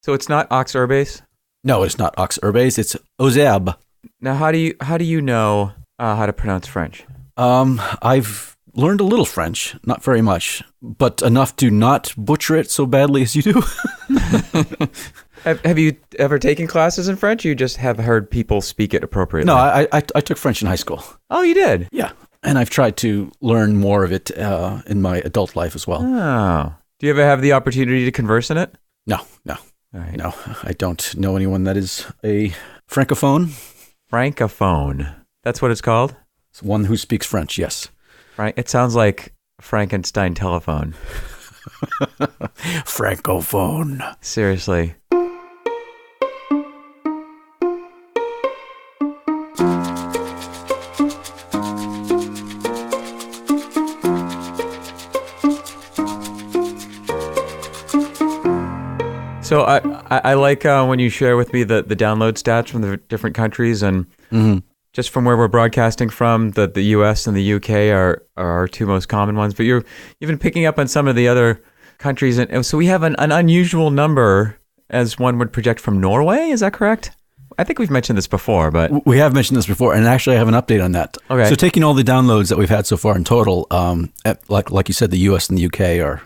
So it's not aux urbes? No, it's not aux urbes. It's aux herbes. Now, how do you know how to pronounce French? I've learned a little French, not very much, but enough to not butcher it so badly as you do. Have you ever taken classes in French? Or you just have heard people speak it appropriately? No, I took French in high school. Oh, you did? Yeah, and I've tried to learn more of it in my adult life as well. Oh. Do you ever have the opportunity to converse in it? No. All right. No, I don't know anyone that is a francophone. Francophone. That's what it's called? It's one who speaks French, yes. Right. It sounds like Frankenstein telephone. Francophone. Seriously. So I like when you share with me the download stats from the different countries, and just from where we're broadcasting from, the U.S. and the U.K. are our two most common ones. But you've been picking up on some of the other countries, and so we have an unusual number, as one would project, from Norway. Is that correct? I think we've mentioned this before, but we have mentioned this before, and actually I have an update on that. Okay. So taking all the downloads that we've had so far in total, like you said, the U.S. and the U.K. are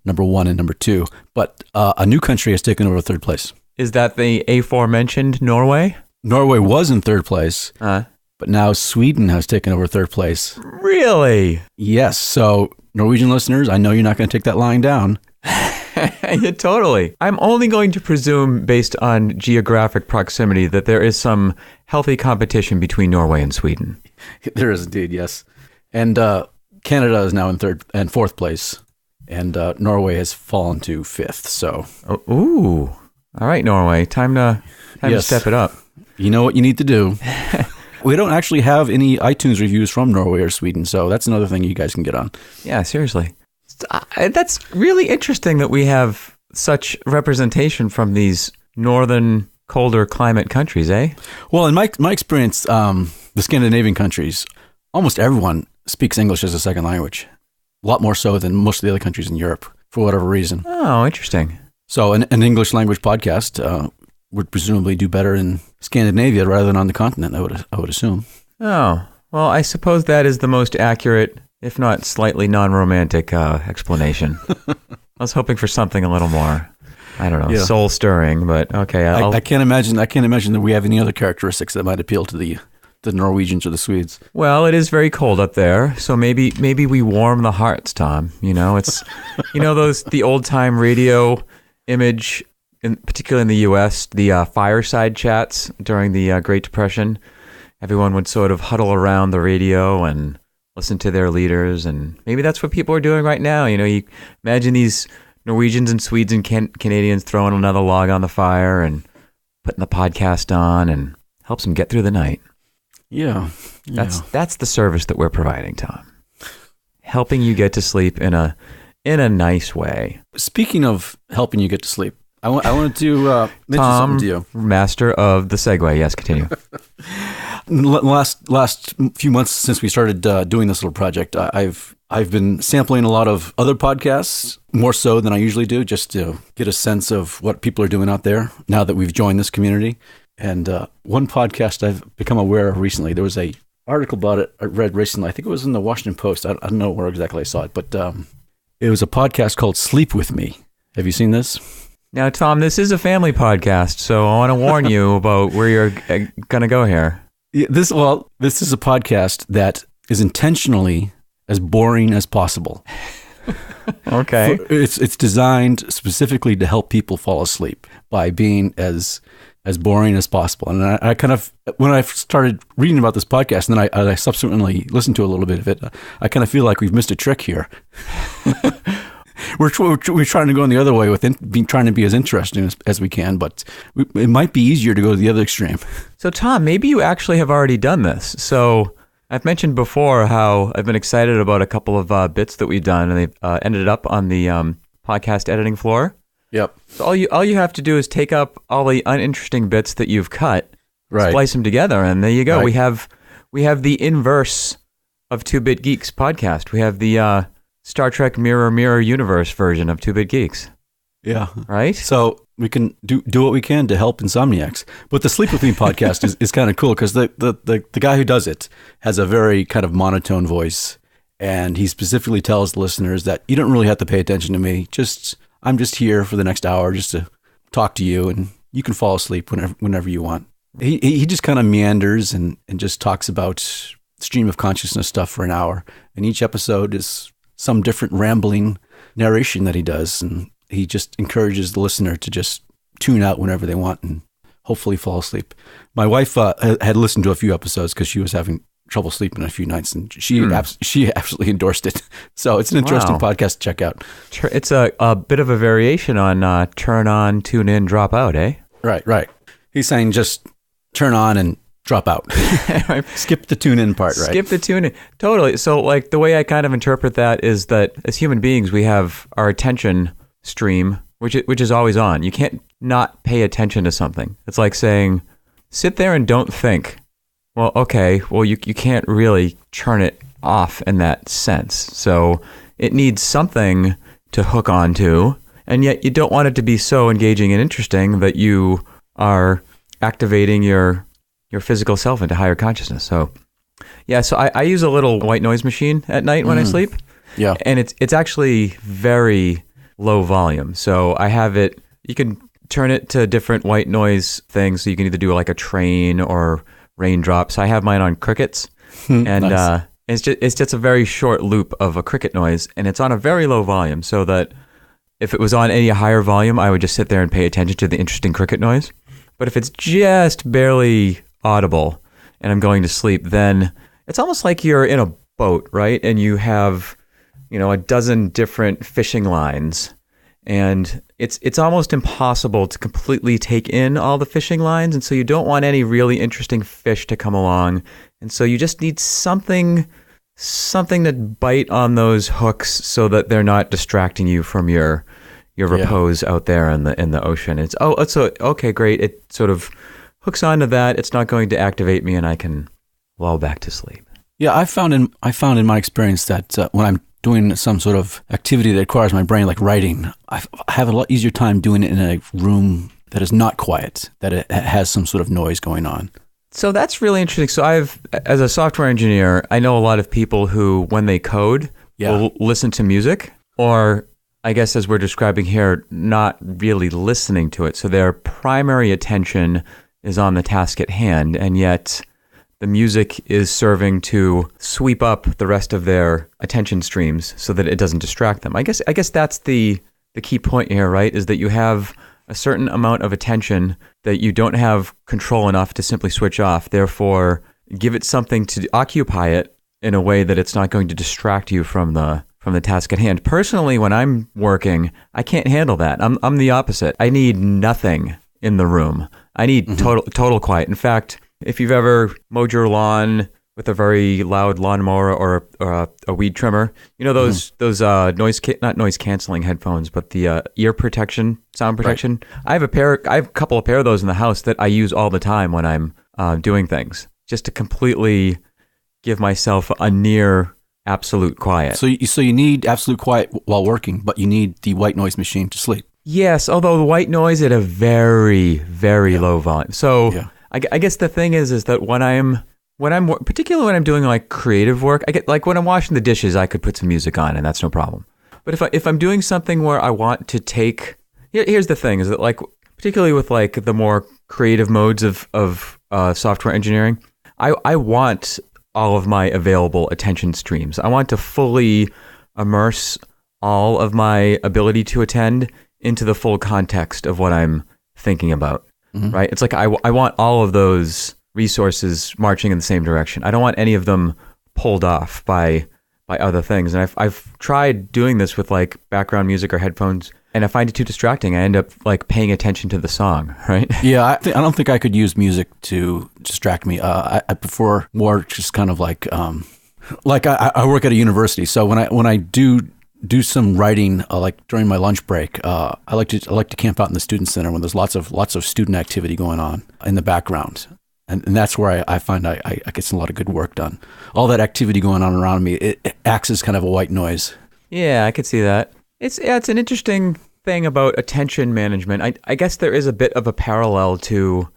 number 1 and number 2, but a new country has taken over third place. Is that the aforementioned Norway? Norway was in third place, but now Sweden has taken over third place. Really? Yes. So Norwegian listeners, I know you're not going to take that lying down. Yeah, totally. I'm only going to presume, based on geographic proximity, that there is some healthy competition between Norway and Sweden. There is indeed, yes. And Canada is now in third and fourth place. And Norway has fallen to 5th. So, ooh, all right, Norway, time to step it up. You know what you need to do. We don't actually have any iTunes reviews from Norway or Sweden, so that's another thing you guys can get on. Yeah, seriously, that's really interesting that we have such representation from these northern, colder climate countries, eh? Well, in my experience, the Scandinavian countries, almost everyone speaks English as a second language. A lot more so than most of the other countries in Europe, for whatever reason. Oh, interesting. So an English language podcast would presumably do better in Scandinavia rather than on the continent, I would assume. Oh, well, I suppose that is the most accurate, if not slightly non-romantic explanation. I was hoping for something a little more, I don't know, soul-stirring, but okay. I can't imagine that we have any other characteristics that might appeal to the Norwegians or the Swedes. Well, it is very cold up there, so maybe we warm the hearts, Tom. You know, it's the old time radio image, particularly in the U.S., the fireside chats during the Great Depression. Everyone would sort of huddle around the radio and listen to their leaders, and maybe that's what people are doing right now. You know, you imagine these Norwegians and Swedes and Canadians throwing another log on the fire and putting the podcast on, and helps them get through the night. Yeah. That's the service that we're providing, Tom. Helping you get to sleep in a nice way. Speaking of helping you get to sleep, I wanted to mention something to you. Master of the segue. Yes, continue. Last few months since we started doing this little project, I've been sampling a lot of other podcasts, more so than I usually do, just to get a sense of what people are doing out there now that we've joined this community. And one podcast I've become aware of recently, there was a article about it I read recently. I think it was in the Washington Post. I don't know where exactly I saw it, but it was a podcast called Sleep With Me. Have you seen this? Now, Tom, this is a family podcast, so I want to warn you about where you're going to go here. Yeah, this is a podcast that is intentionally as boring as possible. Okay. It's designed specifically to help people fall asleep by being as boring as possible. And I kind of, when I started reading about this podcast, and then I subsequently listened to a little bit of it, I kind of feel like we've missed a trick here. We're trying to go in the other way with trying to be as interesting as we can, but it might be easier to go to the other extreme. So, Tom, maybe you actually have already done this. So I've mentioned before how I've been excited about a couple of bits that we've done, and they've ended up on the podcast editing floor. Yep. So all you have to do is take up all the uninteresting bits that you've cut, right, splice them together, and there you go. Right. We have the inverse of 2-Bit Geeks podcast. We have the Star Trek Mirror Universe version of 2-Bit Geeks. Yeah. Right? So we can do what we can to help insomniacs. But the Sleep With Me podcast is kind of cool because the guy who does it has a very kind of monotone voice, and he specifically tells the listeners that you don't really have to pay attention to me. I'm just here for the next hour just to talk to you, and you can fall asleep whenever you want. He just kind of meanders and just talks about stream of consciousness stuff for an hour, and each episode is some different rambling narration that he does, and he just encourages the listener to just tune out whenever they want and hopefully fall asleep. My wife had listened to a few episodes because she was having trouble sleeping a few nights, and she absolutely endorsed it. So it's an interesting podcast to check out. It's a bit of a variation on turn on, tune in, drop out, eh? Right. He's saying just turn on and drop out. Skip the tune in part, right? Skip the tune in. Totally. So like the way I kind of interpret that is that as human beings, we have our attention stream, which is always on. You can't not pay attention to something. It's like saying, sit there and don't think. Well, okay. Well, you can't really turn it off in that sense. So it needs something to hook onto, and yet you don't want it to be so engaging and interesting that you are activating your physical self into higher consciousness. So yeah, so I use a little white noise machine at night when I sleep. Yeah. And it's actually very low volume. So I have it, you can turn it to different white noise things. So you can either do like a train or raindrops. I have mine on crickets, and nice. It's just a very short loop of a cricket noise, and it's on a very low volume, so that if it was on any higher volume, I would just sit there and pay attention to the interesting cricket noise. But if it's just barely audible and I'm going to sleep, then it's almost like you're in a boat, right? And you have, a dozen different fishing lines, and it's almost impossible to completely take in all the fishing lines, and so you don't want any really interesting fish to come along, and so you just need something to bite on those hooks so that they're not distracting you from your repose out there in the ocean. It's okay, great. It sort of hooks onto that. It's not going to activate me, and I can lull back to sleep. Yeah, I found in my experience that when I'm doing some sort of activity that requires my brain, like writing, I have a lot easier time doing it in a room that is not quiet, that it has some sort of noise going on. So that's really interesting. So as a software engineer, I know a lot of people who, when they code, will listen to music, or I guess as we're describing here, not really listening to it. So their primary attention is on the task at hand, and yet the music is serving to sweep up the rest of their attention streams so that it doesn't distract them. I guess that's the key point here, right? Is that you have a certain amount of attention that you don't have control enough to simply switch off. Therefore, give it something to occupy it in a way that it's not going to distract you from the task at hand. Personally, when I'm working, I can't handle that. I'm the opposite. I need nothing in the room. I need total quiet. In fact, if you've ever mowed your lawn with a very loud lawnmower or a weed trimmer, those not noise canceling headphones, but the ear protection, sound protection. Right. I have a couple of pair of those in the house that I use all the time when I'm doing things, just to completely give myself a near absolute quiet. So you need absolute quiet while working, but you need the white noise machine to sleep. Yes, although the white noise at a very, very low volume. So. Yeah. I guess the thing is that when I'm particularly when I'm doing like creative work, I get like when I'm washing the dishes, I could put some music on and that's no problem. But if I'm doing something where I want to take, here's the thing is that like particularly with like the more creative modes of software engineering, I want all of my available attention streams. I want to fully immerse all of my ability to attend into the full context of what I'm thinking about. Mm-hmm. Right? It's like I want all of those resources marching in the same direction. I don't want any of them pulled off by other things. And I've tried doing this with like background music or headphones, and I find it too distracting. I end up like paying attention to the song, right? Yeah, I don't think I could use music to distract me. I prefer more just kind of like I work at a university, so when I do some writing like during my lunch break. I like to camp out in the student center when there's lots of student activity going on in the background, and that's where I find I get some, a lot of good work done. All that activity going on around me, it acts as kind of a white noise. Yeah, I could see that. It's an interesting thing about attention management, I guess there is a bit of a parallel to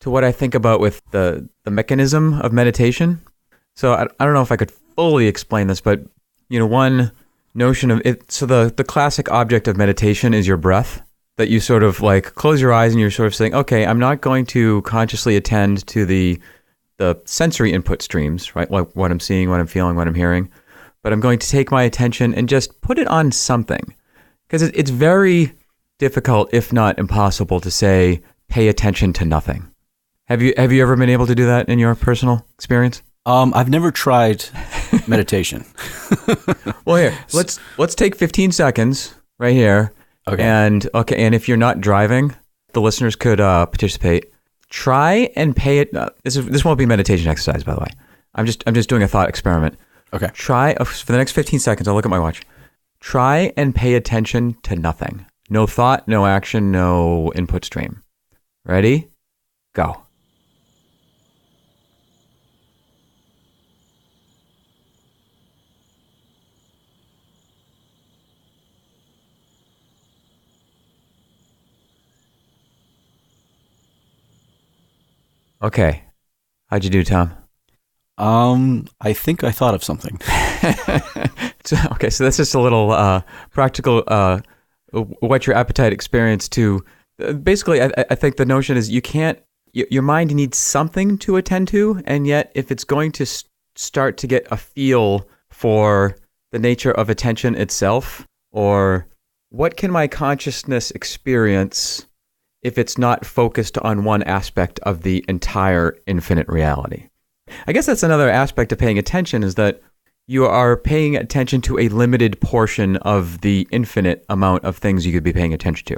what I think about with the mechanism of meditation. So I don't know if I could fully explain this, but one notion of it. So the classic object of meditation is your breath. That you sort of like close your eyes and you're sort of saying, okay, I'm not going to consciously attend to the sensory input streams, right? Like what I'm seeing, what I'm feeling, what I'm hearing, but I'm going to take my attention and just put it on something, because it's very difficult, if not impossible, to say pay attention to nothing. Have you ever been able to do that in your personal experience? I've never tried meditation. Well, here, let's take 15 seconds right here. Okay. And if you're not driving, the listeners could participate. Try and pay it. This won't be meditation exercise, by the way. I'm just doing a thought experiment. Okay. Try for the next 15 seconds. I'll look at my watch. Try and pay attention to nothing. No thought, no action, no input stream. Ready? Go. Okay. How'd you do, Tom? I think I thought of something. Okay, so that's just a little practical whet your appetite experience to basically, I think the notion is your mind needs something to attend to, and yet if it's going to start to get a feel for the nature of attention itself, or what can my consciousness experience if it's not focused on one aspect of the entire infinite reality. I guess that's another aspect of paying attention, is that you are paying attention to a limited portion of the infinite amount of things you could be paying attention to.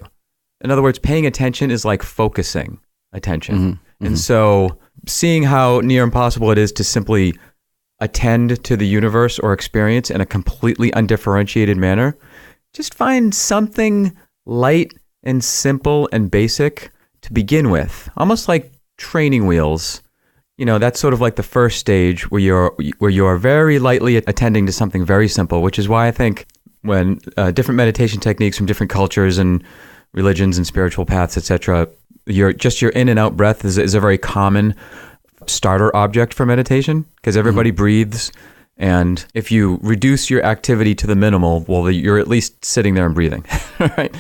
In other words, paying attention is like focusing attention. Mm-hmm. And so seeing how near impossible it is to simply attend to the universe or experience in a completely undifferentiated manner, just find something light and simple and basic to begin with, almost like training wheels. That's sort of like the first stage where you're very lightly attending to something very simple, which is why I think when different meditation techniques from different cultures and religions and spiritual paths, etc., your in and out breath is a very common starter object for meditation, because everybody breathes. And if you reduce your activity to the minimal, well, you're at least sitting there and breathing, right?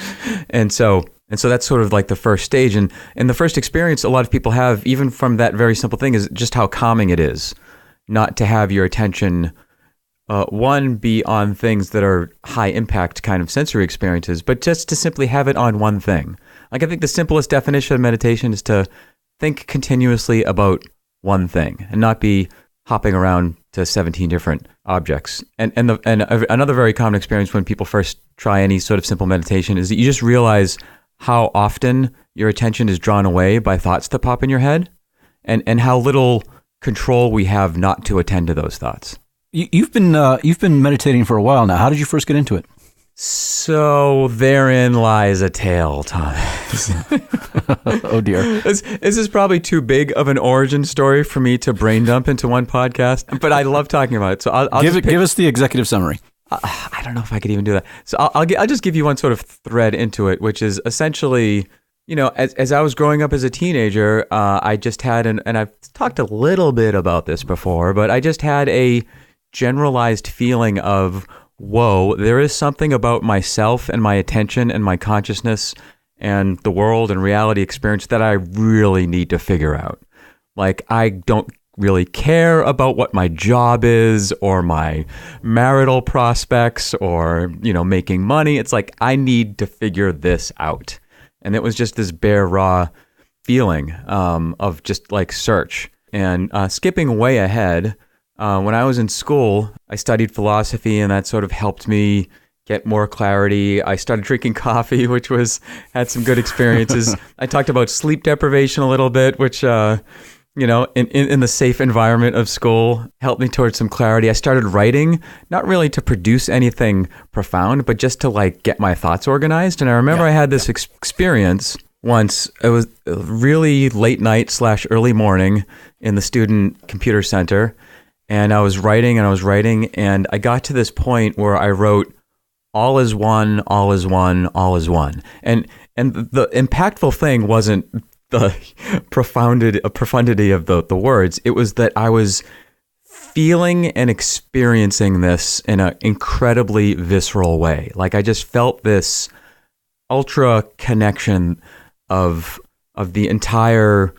And so that's sort of like the first stage. And the first experience a lot of people have, even from that very simple thing, is just how calming it is not to have your attention, one, be on things that are high impact kind of sensory experiences, but just to simply have it on one thing. Like, I think the simplest definition of meditation is to think continuously about one thing and not be hopping around to 17 different objects. And another very common experience when people first try any sort of simple meditation is that you just realize how often your attention is drawn away by thoughts that pop in your head, and how little control we have not to attend to those thoughts. You've been meditating for a while now. How did you first get into it? So therein lies a tale, Tom. Oh dear. This is probably too big of an origin story for me to brain dump into one podcast, but I love talking about it. So I'll give us the executive summary. I don't know if I could even do that. So I'll just give you one sort of thread into it, which is essentially, as I was growing up as a teenager, I just had and I've talked a little bit about this before, but I just had a generalized feeling of, whoa, there is something about myself and my attention and my consciousness and the world and reality experience that I really need to figure out. Like, I don't really care about what my job is or my marital prospects or, making money. It's like, I need to figure this out. And it was just this bare, raw feeling of just like search. And skipping way ahead, when I was in school, I studied philosophy, and that sort of helped me get more clarity. I started drinking coffee, which had some good experiences. I talked about sleep deprivation a little bit, which, in the safe environment of school, helped me towards some clarity. I started writing, not really to produce anything profound, but just to like get my thoughts organized. And I remember I had this experience once. It was really late night / early morning in the student computer center. And I was writing, and I got to this point where I wrote all is one, all is one, all is one. And the impactful thing wasn't the profundity of the words. It was that I was feeling and experiencing this in an incredibly visceral way. Like I just felt this ultra connection of the entire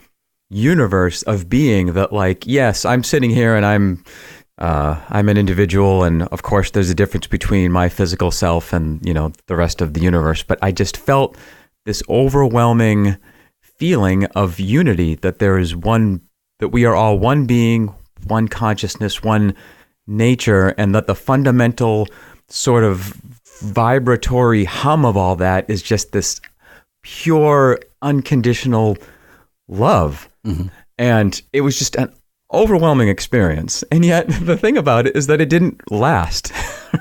universe of being, that like, yes, I'm sitting here and I'm an individual, and of course there's a difference between my physical self and, you know, the rest of the universe, but I just felt this overwhelming feeling of unity, that there is one, that we are all one being, one consciousness, one nature, and that the fundamental sort of vibratory hum of all that is just this pure, unconditional love. Mm-hmm. And it was just an overwhelming experience. And yet the thing about it is that it didn't last,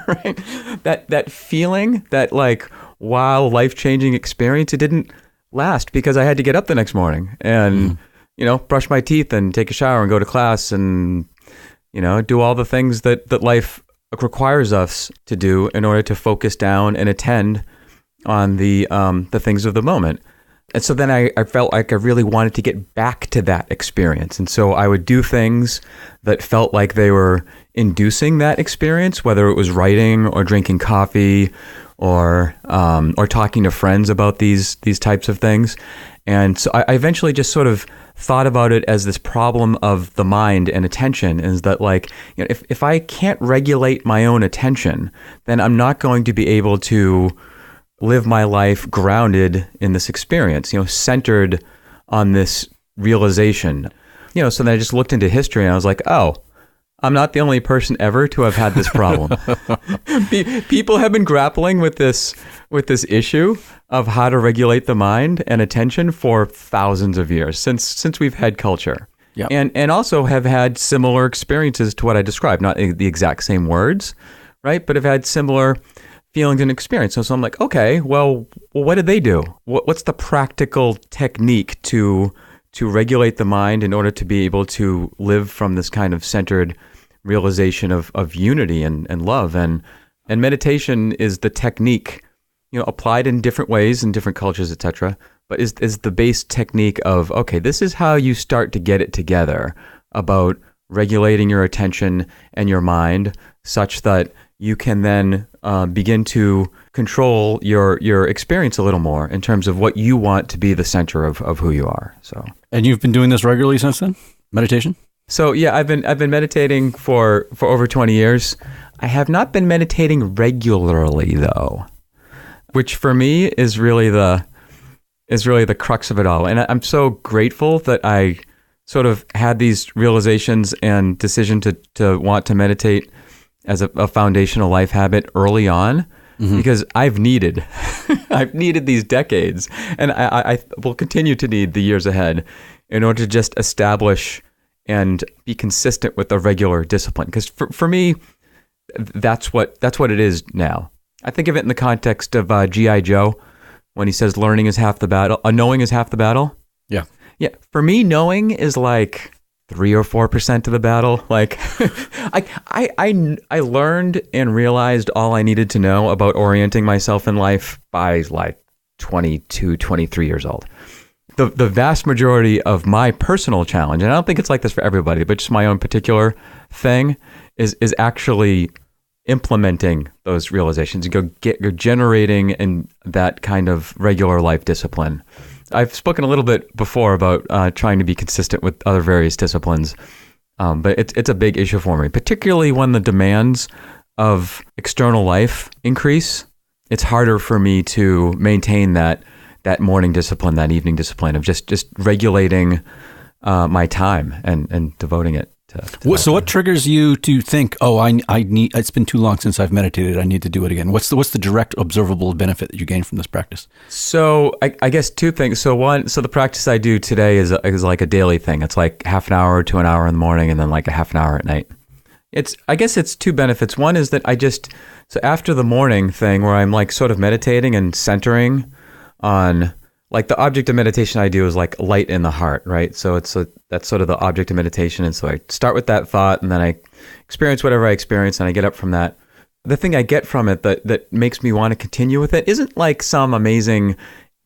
right? That feeling, that like, wow, life-changing experience, it didn't last, because I had to get up the next morning and, you know, brush my teeth and take a shower and go to class and, you know, do all the things that life requires us to do in order to focus down and attend on the things of the moment. And so then I felt like I really wanted to get back to that experience. And so I would do things that felt like they were inducing that experience, whether it was writing or drinking coffee or talking to friends about these types of things. And so I eventually just sort of thought about it as this problem of the mind and attention, is that like, you know, if I can't regulate my own attention, then I'm not going to be able to live my life grounded in this experience, you know, centered on this realization. You know, so then I just looked into history and I was like, oh, I'm not the only person ever to have had this problem. People have been grappling with this issue of how to regulate the mind and attention for thousands of years, since we've had culture. Yep. And also have had similar experiences to what I described, not the exact same words, right? But have had similar feelings and experience. So I'm like, okay, well, what did they do? What's the practical technique to regulate the mind in order to be able to live from this kind of centered realization of unity and love? And meditation is the technique, you know, applied in different ways in different cultures, etc., but is the base technique of, okay, this is how you start to get it together about regulating your attention and your mind such that you can then begin to control your experience a little more in terms of what you want to be the center of who you are. So, and you've been doing this regularly since then? Meditation? So yeah, I've been meditating for over 20 years. I have not been meditating regularly though, which for me is really the crux of it all. And I'm so grateful that I sort of had these realizations and decision to want to meditate as a foundational life habit early on, because I've needed these decades, and I will continue to need the years ahead in order to just establish and be consistent with a regular discipline. Because for me, that's what it is now. I think of it in the context of G.I. Joe, when he says learning is half the battle, knowing is half the battle. Yeah. Yeah. For me, knowing is like 3 or 4% of the battle. Like I learned and realized all I needed to know about orienting myself in life by like 22, 23 years old. The vast majority of my personal challenge, and I don't think it's like this for everybody, but just my own particular thing, is actually implementing those realizations and you're generating in that kind of regular life discipline. I've spoken a little bit before about trying to be consistent with other various disciplines, but it's a big issue for me, particularly when the demands of external life increase. It's harder for me to maintain that morning discipline, that evening discipline of just regulating my time and devoting it to so what triggers you to think, oh, I need, it's been too long since I've meditated, I need to do it again? What's the direct observable benefit that you gain from this practice? So I guess two things. So one, the practice I do today is like a daily thing. It's like half an hour to an hour in the morning and then like a half an hour at night. I guess it's two benefits. One is that so after the morning thing where I'm like sort of meditating and centering on, like the object of meditation I do is like light in the heart, right? So that's sort of the object of meditation. And so I start with that thought and then I experience whatever I experience and I get up from that the thing I get from it that makes me want to continue with it isn't like some amazing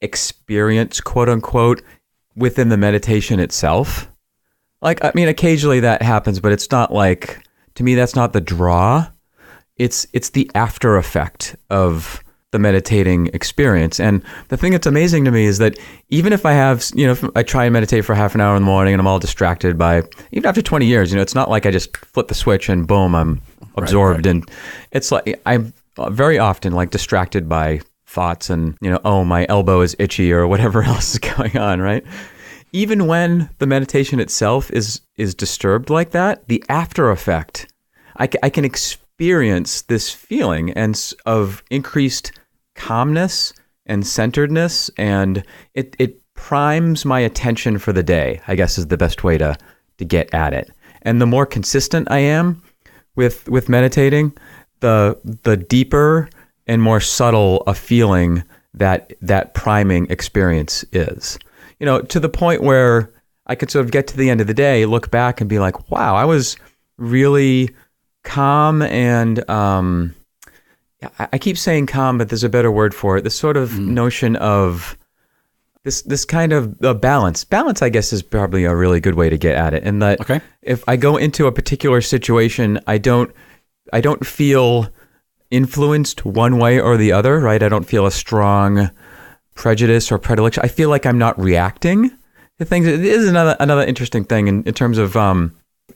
experience, quote unquote, within the meditation itself. Like, I mean, occasionally that happens, but it's not like, to me, that's not the draw. It's the after effect of the meditating experience. And the thing that's amazing to me is that even if I have, if I try and meditate for half an hour in the morning and I'm all distracted by, even after 20 years, it's not like I just flip the switch and boom, I'm absorbed. Right. And it's like, I'm very often like distracted by thoughts and, oh, my elbow is itchy or whatever else is going on, right? Even when the meditation itself is disturbed like that, the after effect, I can experience this feeling of increased calmness and centeredness, and it primes my attention for the day, I guess is the best way to get at it. And the more consistent I am with meditating, the deeper and more subtle a feeling that priming experience is. To the point where I could sort of get to the end of the day, look back and be like, wow, I was really calm and I keep saying calm, but there's a better word for it. This sort of notion of this kind of balance. Balance, I guess, is probably a really good way to get at it. And that if I go into a particular situation, I don't feel influenced one way or the other, right? I don't feel a strong prejudice or predilection. I feel like I'm not reacting to things. It is another interesting thing in terms of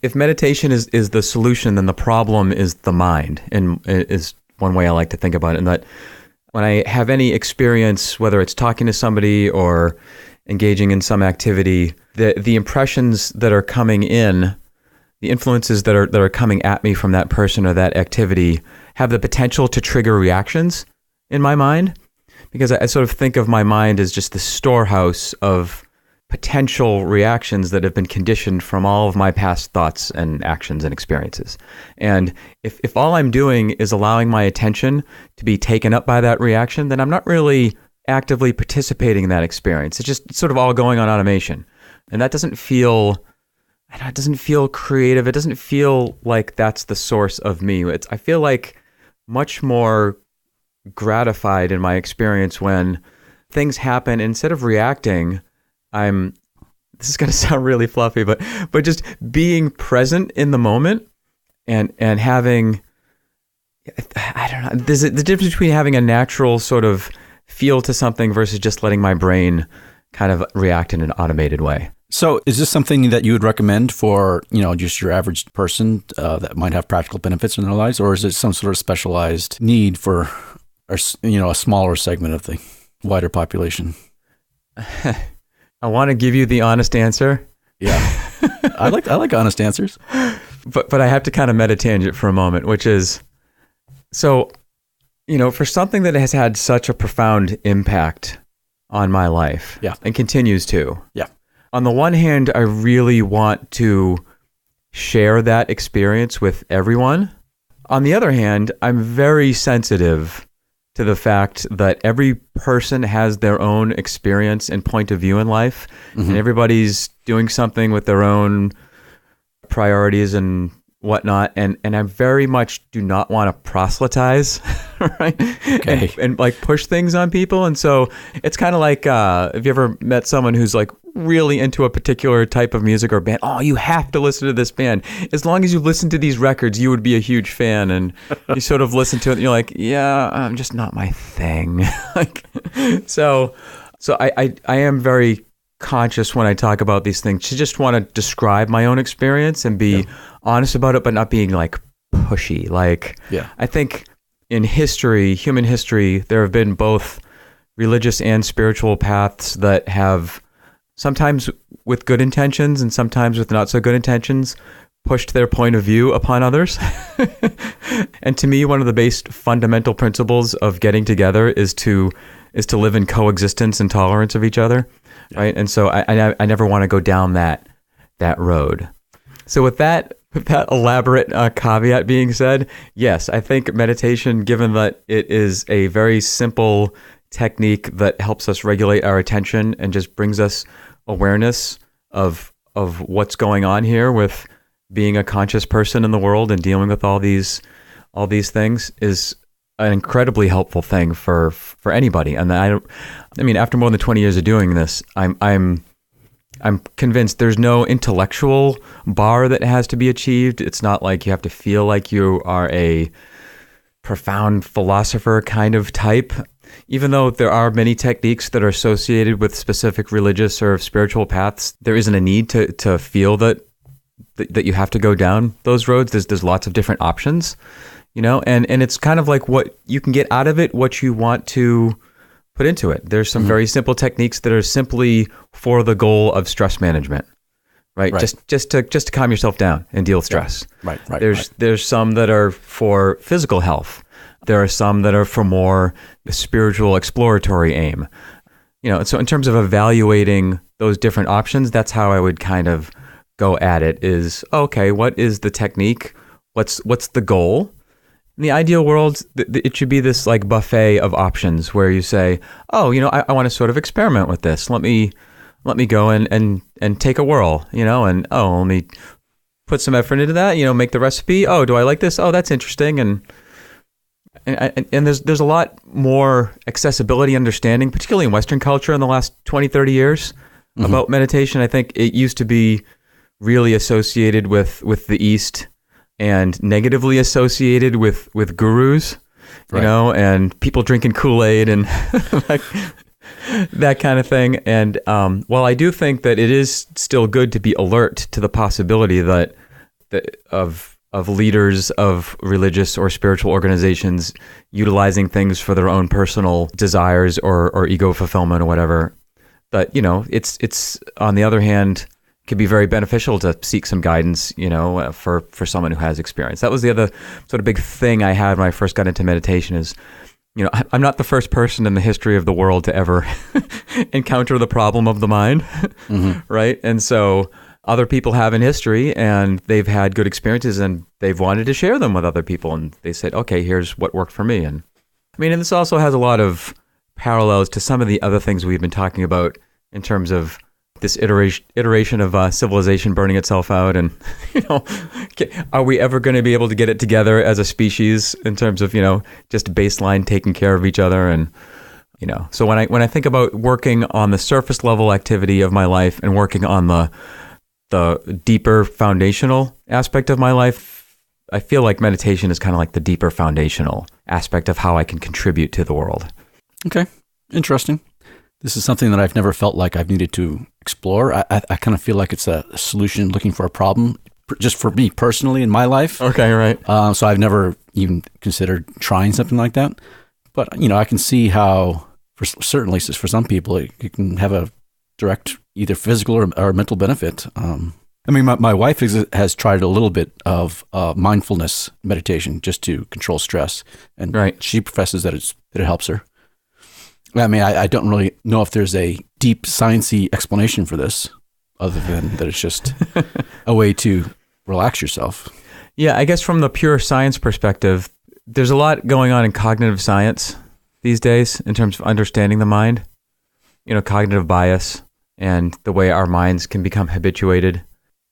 if meditation is the solution, then the problem is the mind, and is one way I like to think about it. And that when I have any experience, whether it's talking to somebody or engaging in some activity, the impressions that are coming in, the influences that are coming at me from that person or that activity have the potential to trigger reactions in my mind. Because I sort of think of my mind as just the storehouse of potential reactions that have been conditioned from all of my past thoughts and actions and experiences. And if all I'm doing is allowing my attention to be taken up by that reaction, then I'm not really actively participating in that experience. It's just sort of all going on automation. And that doesn't feel creative. It doesn't feel like that's the source of me. I feel like much more gratified in my experience when things happen. Instead of reacting, this is going to sound really fluffy, but just being present in the moment and having, I don't know, there's the difference between having a natural sort of feel to something versus just letting my brain kind of react in an automated way. So is this something that you would recommend for, just your average person that might have practical benefits in their lives, or is it some sort of specialized need for a smaller segment of the wider population? I want to give you the honest answer. Yeah. I like honest answers. But I have to kind of meta-tangent for a moment, which is, so, for something that has had such a profound impact on my life, and continues to. Yeah. On the one hand, I really want to share that experience with everyone. On the other hand, I'm very sensitive to the fact that every person has their own experience and point of view in life, and everybody's doing something with their own priorities and whatnot, and I very much do not want to proselytize, right? Okay. And like push things on people. And so it's kind of like, have you ever met someone who's like really into a particular type of music or band? Oh, you have to listen to this band. As long as you listen to these records, you would be a huge fan. And you sort of listen to it and you're like, yeah, I'm just not my thing. So I am very conscious when I talk about these things to just want to describe my own experience and be honest about it, but not being like pushy. I think in human history, there have been both religious and spiritual paths that have, sometimes with good intentions and sometimes with not so good intentions, pushed their point of view upon others. And to me, one of the base fundamental principles of getting together is to live in coexistence and tolerance of each other. Yeah. Right. And so I never want to go down that road. So with that elaborate caveat being said, yes, I think meditation, given that it is a very simple technique that helps us regulate our attention and just brings us awareness of what's going on here with being a conscious person in the world and dealing with all these all these things is an incredibly helpful thing for anybody. And I mean, after more than 20 years of doing this, I'm convinced there's no intellectual bar that has to be achieved. It's not like you have to feel like you are a profound philosopher kind of type. Even though there are many techniques that are associated with specific religious or spiritual paths, there isn't a need to feel that you have to go down those roads. There's lots of different options, and it's kind of like what you can get out of it, what you want to put into it. There's some very simple techniques that are simply for the goal of stress management, right? Just to calm yourself down and deal with stress. Right. There's some that are for physical health. There are some that are for more spiritual exploratory aim. So in terms of evaluating those different options, that's how I would kind of go at it is, okay, what is the technique? What's the goal? In the ideal world, it should be this like buffet of options where you say, oh, I want to sort of experiment with this. Let me go and take a whirl, and let me put some effort into that, make the recipe. Oh, do I like this? Oh, that's interesting. And there's a lot more accessibility, understanding, particularly in Western culture in the last 20, 30 years about meditation. I think it used to be really associated with the East and negatively associated with gurus, and people drinking Kool-Aid and that kind of thing. And while I do think that it is still good to be alert to the possibility that of leaders of religious or spiritual organizations utilizing things for their own personal desires or ego fulfillment or whatever, but it's on the other hand could be very beneficial to seek some guidance, for someone who has experience. That was the other sort of big thing I had when I first got into meditation is, I'm not the first person in the history of the world to ever encounter the problem of the mind, right? And so other people have in history and they've had good experiences and they've wanted to share them with other people. And they said, okay, here's what worked for me. And I mean, and this also has a lot of parallels to some of the other things we've been talking about in terms of this iteration of civilization burning itself out, and are we ever going to be able to get it together as a species in terms of just baseline taking care of each other, and so when I think about working on the surface level activity of my life and working on the deeper foundational aspect of my life, I feel like meditation is kind of like the deeper foundational aspect of how I can contribute to the world. Okay, interesting. This is something that I've never felt like I've needed to explore. I kind of feel like it's a solution looking for a problem, just for me personally in my life. Okay, right. So I've never even considered trying something like that. But, I can see how, certainly for some people, it can have a direct either physical or mental benefit. I mean, my wife has tried a little bit of mindfulness meditation just to control stress. And she professes that it helps her. I mean, I don't really know if there's a deep sciencey explanation for this, other than that it's just a way to relax yourself. Yeah, I guess from the pure science perspective, there's a lot going on in cognitive science these days in terms of understanding the mind, cognitive bias and the way our minds can become habituated.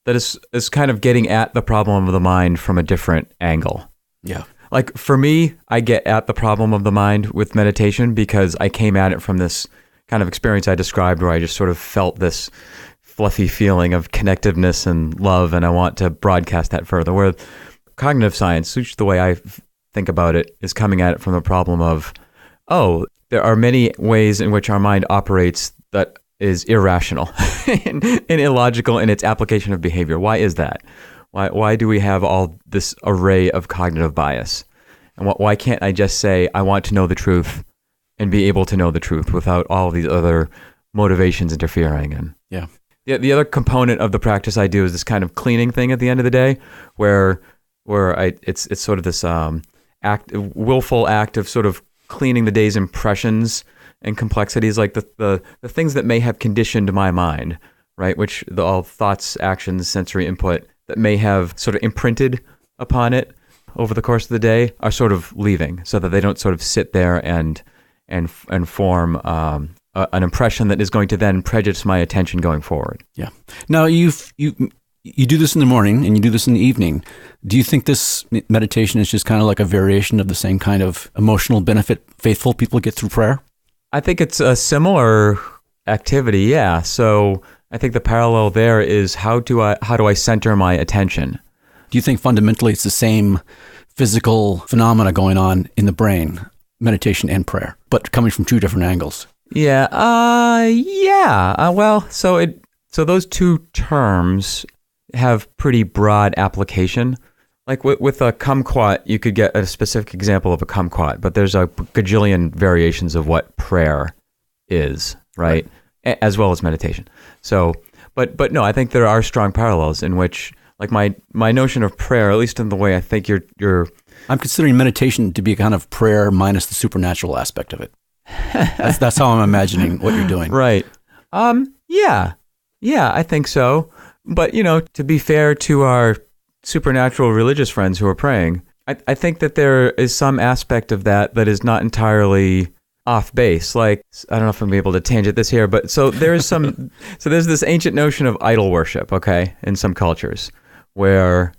That is kind of getting at the problem of the mind from a different angle. Yeah. Like for me, I get at the problem of the mind with meditation because I came at it from this kind of experience I described where I just sort of felt this fluffy feeling of connectiveness and love, and I want to broadcast that further. Where cognitive science, which the way I think about it, is coming at it from the problem of, there are many ways in which our mind operates that is irrational and illogical in its application of behavior. Why is that? Why do we have all this array of cognitive bias? And why can't I just say, I want to know the truth and be able to know the truth without all of these other motivations interfering? And the other component of the practice I do is this kind of cleaning thing at the end of the day, where it's sort of this willful act of sort of cleaning the day's impressions and complexities, like the things that may have conditioned my mind, right? Which all thoughts, actions, sensory input that may have sort of imprinted upon it over the course of the day are sort of leaving, so that they don't sort of sit there and form an impression that is going to then prejudice my attention going forward. Yeah. Now you You do this in the morning and you do this in the evening. Do you think this meditation is just kind of like a variation of the same kind of emotional benefit faithful people get through prayer? I think it's a similar activity, yeah. So I think the parallel there is how do I center my attention? Do you think fundamentally it's the same physical phenomena going on in the brain, meditation and prayer, but coming from two different angles? Yeah, well, so those two terms have pretty broad application. Like with a kumquat, you could get a specific example of a kumquat, but there's a gajillion variations of what prayer is, right? As well as meditation. So, but no, I think there are strong parallels in which, like my notion of prayer, at least in the way I think you're. I'm considering meditation to be a kind of prayer minus the supernatural aspect of it. That's how I'm imagining what you're doing. Right. Yeah, I think so. But, to be fair to our supernatural religious friends who are praying, I think that there is some aspect of that is not entirely off base. Like, I don't know if I'm able to tangent this here, but so there is so there's this ancient notion of idol worship, okay, in some cultures where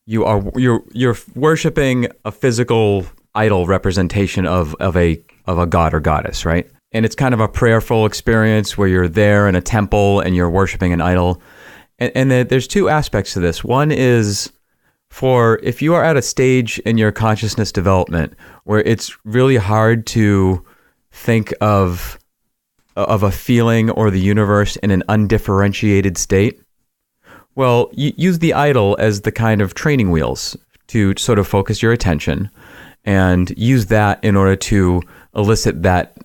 you're worshiping a physical idol representation of a god or goddess, right? And it's kind of a prayerful experience where you're there in a temple and you're worshiping an idol. And there's two aspects to this. One is for if you are at a stage in your consciousness development where it's really hard to think of a feeling or the universe in an undifferentiated state, well, you use the idol as the kind of training wheels to sort of focus your attention and use that in order to elicit that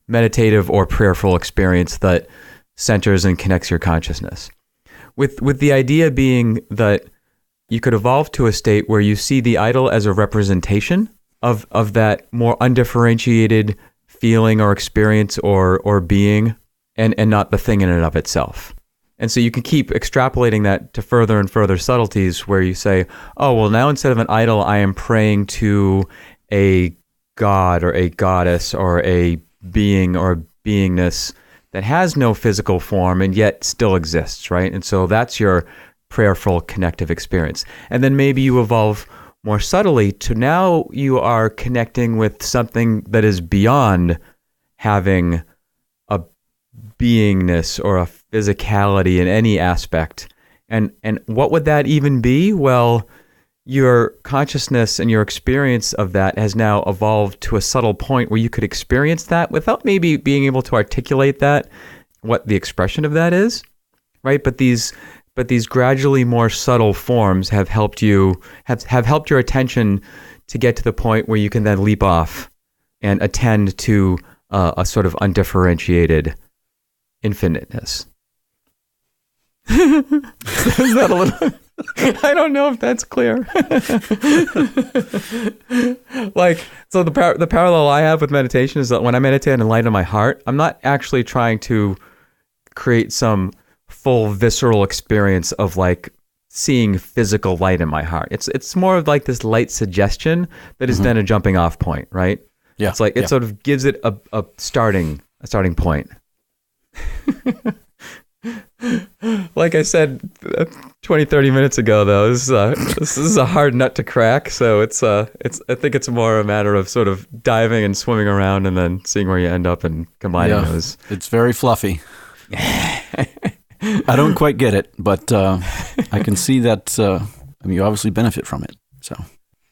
meditative or prayerful experience that centers and connects your consciousness. With the idea being that you could evolve to a state where you see the idol as a representation of that more undifferentiated feeling or experience or being, and not the thing in and of itself. And so you can keep extrapolating that to further and further subtleties where you say, oh, well, now instead of an idol, I am praying to a god or a goddess or a being or beingness that has no physical form and yet still exists, right? And so that's your prayerful connective experience. And then maybe you evolve more subtly to now you are connecting with something that is beyond having a beingness or a physicality in any aspect. And what would that even be? Well, your consciousness and your experience of that has now evolved to a subtle point where you could experience that without maybe being able to articulate that, what the expression of that is, right? But these gradually more subtle forms have helped you, have helped your attention to get to the point where you can then leap off and attend to a sort of undifferentiated infiniteness. Is that a little... I don't know if that's clear. Like, so the parallel I have with meditation is that when I meditate and light on my heart, I'm not actually trying to create some full visceral experience of like seeing physical light in my heart. It's more of like this light suggestion that is then a jumping off point, right? Yeah. It's like it sort of gives it a starting point. Like I said 20-30 minutes ago, though, this is a hard nut to crack. So I think it's more a matter of sort of diving and swimming around and then seeing where you end up and combining those. It's very fluffy. I don't quite get it, but I can see that. You obviously benefit from it. So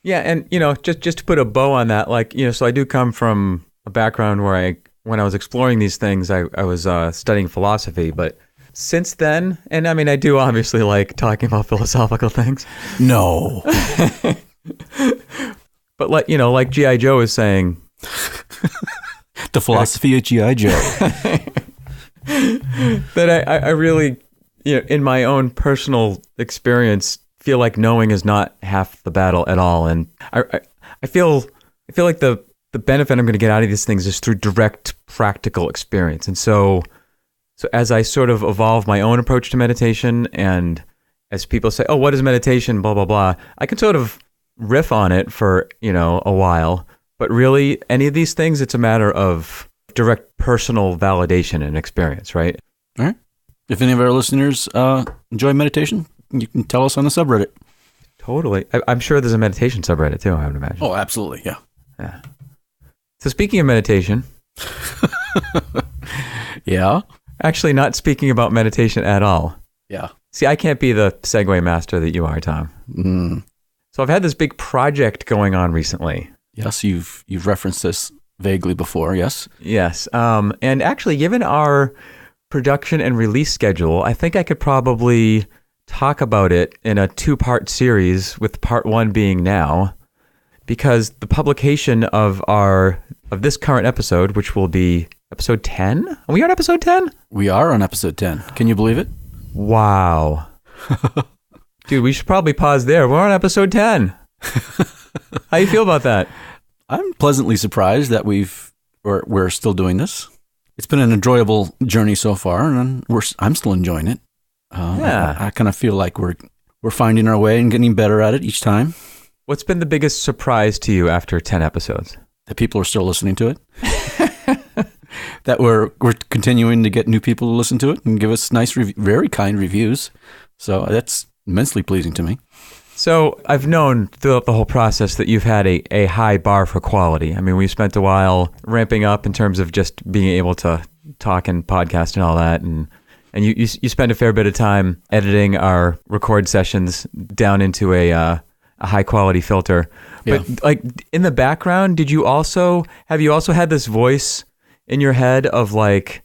yeah, and just to put a bow on that, like so I do come from a background where when I was exploring these things, I was studying philosophy, but since then, and I mean, I do obviously like talking about philosophical things. No. But like G.I. Joe is saying. The philosophy of G.I. Joe. That I really, in my own personal experience, feel like knowing is not half the battle at all. And I feel like the benefit I'm going to get out of these things is through direct practical experience. And so as I sort of evolve my own approach to meditation, and as people say, oh, what is meditation, blah, blah, blah, I can sort of riff on it for, a while. But really, any of these things, it's a matter of direct personal validation and experience, right? All right. If any of our listeners enjoy meditation, you can tell us on the subreddit. Totally. I'm sure there's a meditation subreddit too, I would imagine. Oh, absolutely. Yeah. Yeah. So speaking of meditation. Yeah. Actually, not speaking about meditation at all. Yeah. See, I can't be the segue master that you are, Tom. So I've had this big project going on recently. Yes, you've referenced this vaguely before, yes? Yes. And actually, given our production and release schedule, I think I could probably talk about it in a 2-part series, with part 1 being now, because the publication of this current episode, which will be episode 10? Are we on episode 10? We are on episode 10. Can you believe it? Wow. Dude, we should probably pause there. We're on episode 10. How you feel about that? I'm pleasantly surprised that we're still doing this. It's been an enjoyable journey so far, and I'm still enjoying it. Yeah. I kind of feel like we're finding our way and getting better at it each time. What's been the biggest surprise to you after 10 episodes? That people are still listening to it. That we're continuing to get new people to listen to it and give us nice, very kind reviews. So that's immensely pleasing to me. So I've known throughout the whole process that you've had a high bar for quality. I mean, we've spent a while ramping up in terms of just being able to talk and podcast and all that. And you spend a fair bit of time editing our record sessions down into a high quality filter. But Yeah. like in the background, have you also had this voice in your head of like,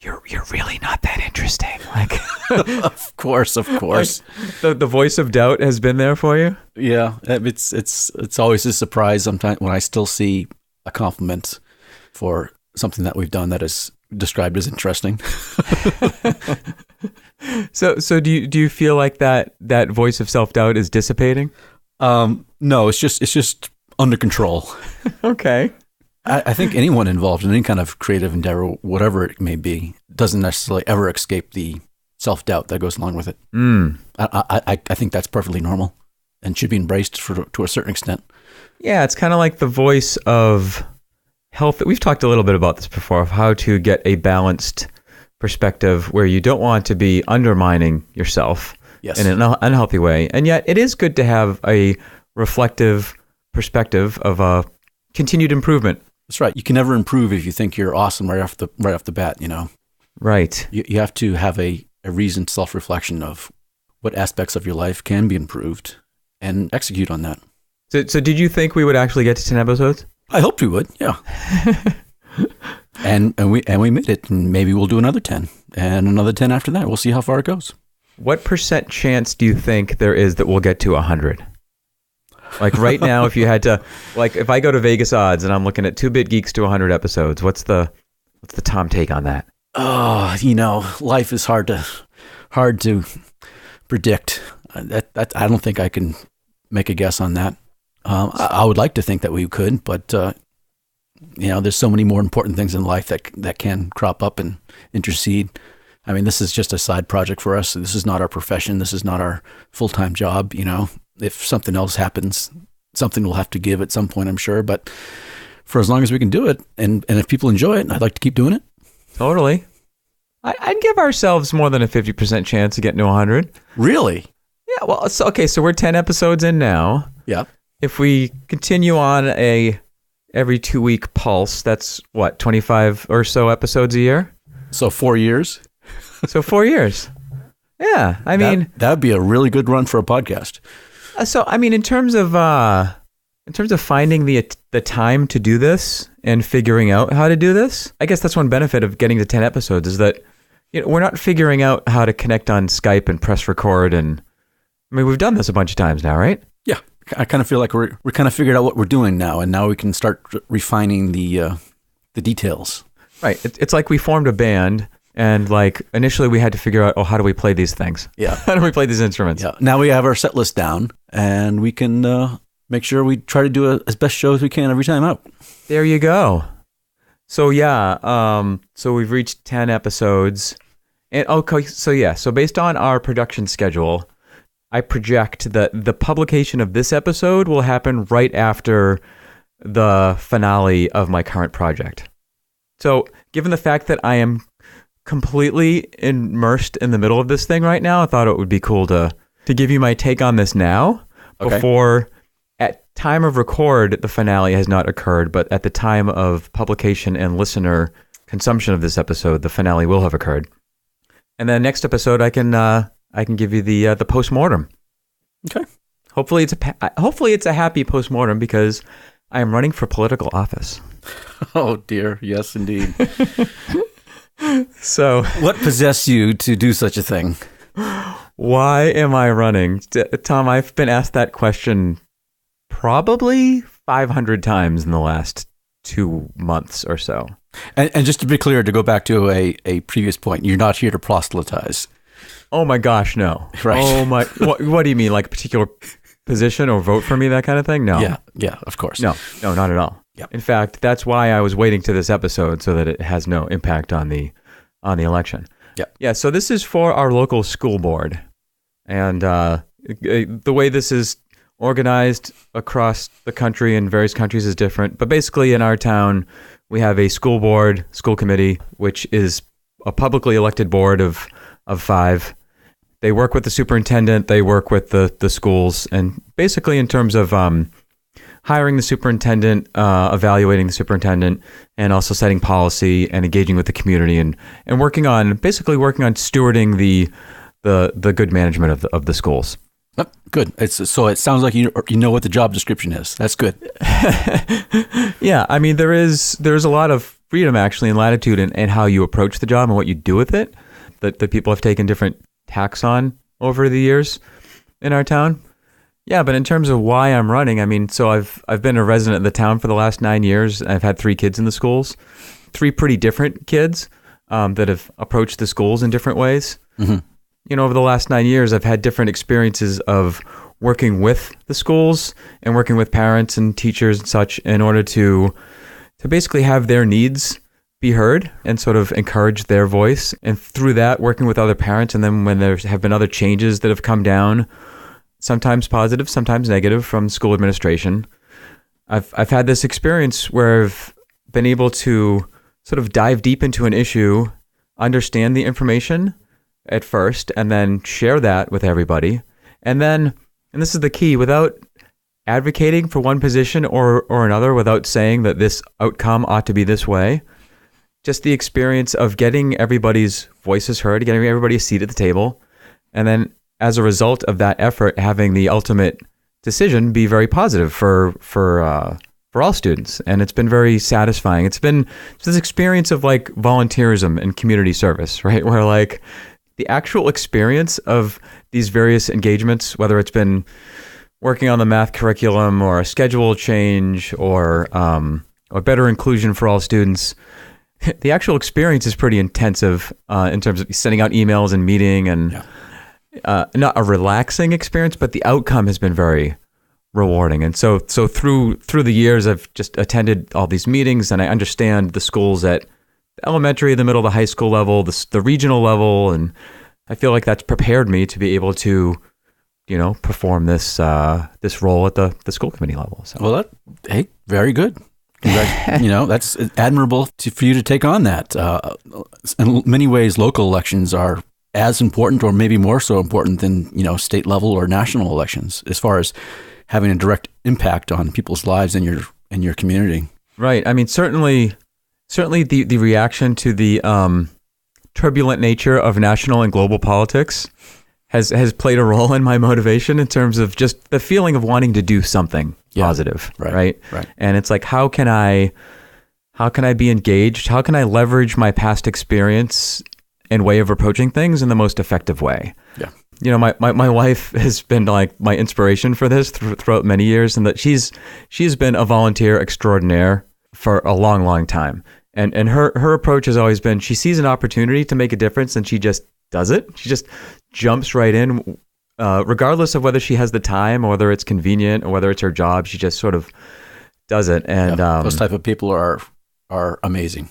you're really not that interesting? Like, Of course. like the voice of doubt has been there for you? Yeah, it's always a surprise sometimes when I still see a compliment for something that we've done that is described as interesting. So do you feel like that voice of self-doubt is dissipating? No, it's just under control. Okay. I think anyone involved in any kind of creative endeavor, whatever it may be, doesn't necessarily ever escape the self-doubt that goes along with it. I think that's perfectly normal and should be embraced to a certain extent. Yeah, it's kind of like the voice of health. We've talked a little bit about this before, of how to get a balanced perspective where you don't want to be undermining yourself Yes. in an unhealthy way. And yet it is good to have a reflective perspective of a continued improvement. That's right. You can never improve if you think you're awesome right off the bat, you know. Right. You have to have a reasoned self-reflection of what aspects of your life can be improved and execute on that. So did you think we would actually get to 10 episodes? I hoped we would, yeah. and we made it, and maybe we'll do another 10 and another 10 after that. We'll see how far it goes. What % chance do you think there is that we'll get to 100? Like right now, if you had to, like if I go to Vegas odds and I'm looking at 2-Bit Geeks to 100 episodes, what's the Tom take on that? Oh, life is hard to predict. That I don't think I can make a guess on that. I would like to think that we could, but there's so many more important things in life that can crop up and intercede. I mean, this is just a side project for us. This is not our profession. This is not our full-time job. If something else happens, something will have to give at some point, I'm sure. But for as long as we can do it, and if people enjoy it, I'd like to keep doing it. Totally. I'd give ourselves more than a 50% chance of getting to 100. Really? Yeah, well, so we're 10 episodes in now. Yeah. If we continue on every 2-week pulse, that's what, 25 or so episodes a year? So 4 years? So 4 years. Yeah, I mean, that'd be a really good run for a podcast. So I mean, in terms of finding the time to do this and figuring out how to do this, I guess that's one benefit of getting to 10 episodes is that we're not figuring out how to connect on Skype and press record, and I mean, we've done this a bunch of times now, right? Yeah, I kind of feel like we're kind of figured out what we're doing now, and now we can start refining the details. Right. It's like we formed a band. And like initially we had to figure out, how do we play these things? Yeah. How do we play these instruments? Yeah. Now we have our set list down, and we can make sure we try to do as best show as we can every time out. There you go. So yeah, so we've reached 10 episodes. And okay, so based on our production schedule, I project that the publication of this episode will happen right after the finale of my current project. So given the fact that I am completely immersed in the middle of this thing right now, I thought it would be cool to to give you my take on this now. Okay. Before, at time of record, the finale has not occurred, but at the time of publication and listener consumption of this episode, the finale will have occurred. And then next episode, I can give you the postmortem. Okay. Hopefully it's a happy postmortem because I am running for political office. Oh dear, yes indeed. So, what possessed you to do such a thing? Why am I running? Tom, I've been asked that question probably 500 times in the last 2 months or so. And just to be clear, to go back to a previous point, you're not here to proselytize. Oh my gosh, no. Right. Oh my, what do you mean? Like a particular position or vote for me, that kind of thing? No. Yeah, of course. No, not at all. Yep. In fact, that's why I was waiting to this episode so that it has no impact on the election. Yep. Yeah, so this is for our local school board. And the way this is organized across the country and various countries is different. But basically in our town, we have a school board, school committee, which is a publicly elected board of 5. They work with the superintendent, they work with the schools, and basically in terms of hiring the superintendent, evaluating the superintendent, and also setting policy and engaging with the community and working on stewarding the good management of the schools. Oh, good. So it sounds like you know what the job description is. That's good. Yeah, I mean there's a lot of freedom actually and latitude in how you approach the job and what you do with it. That people have taken different tacks on over the years in our town. Yeah, but in terms of why I'm running, I mean, so I've been a resident of the town for the last 9 years. I've had 3 kids in the schools, 3 pretty different kids that have approached the schools in different ways. Mm-hmm. You know, over the last 9 years, I've had different experiences of working with the schools and working with parents and teachers and such in order to basically have their needs be heard and sort of encourage their voice. And through that, working with other parents. And then when there have been other changes that have come down, sometimes positive, sometimes negative from school administration, I've had this experience where I've been able to sort of dive deep into an issue, understand the information at first, and then share that with everybody. And this is the key, without advocating for one position or another, without saying that this outcome ought to be this way, just the experience of getting everybody's voices heard, getting everybody a seat at the table, and then as a result of that effort, having the ultimate decision be very positive for all students. And it's been very satisfying. It's this experience of like volunteerism and community service, right? Where like the actual experience of these various engagements, whether it's been working on the math curriculum or a schedule change or better inclusion for all students, the actual experience is pretty intensive in terms of sending out emails and meeting and not a relaxing experience, but the outcome has been very rewarding. And so through the years, I've just attended all these meetings and I understand the schools at the elementary, the middle, the high school level, the regional level. And I feel like that's prepared me to be able to, perform this role at the school committee level. So. Well, hey, very good. That's admirable for you to take on that. In many ways, local elections are as important or maybe more so important than, state level or national elections as far as having a direct impact on people's lives in your community. Right. I mean, certainly the reaction to the turbulent nature of national and global politics has played a role in my motivation in terms of just the feeling of wanting to do something positive, right? And it's like, how can I be engaged? How can I leverage my past experience and way of approaching things in the most effective way? Yeah. My wife has been like my inspiration for this throughout many years, and that she's been a volunteer extraordinaire for a long, long time. And her approach has always been, she sees an opportunity to make a difference and she just does it. She just jumps right in, regardless of whether she has the time or whether it's convenient or whether it's her job. She just sort of does it. And those type of people are amazing,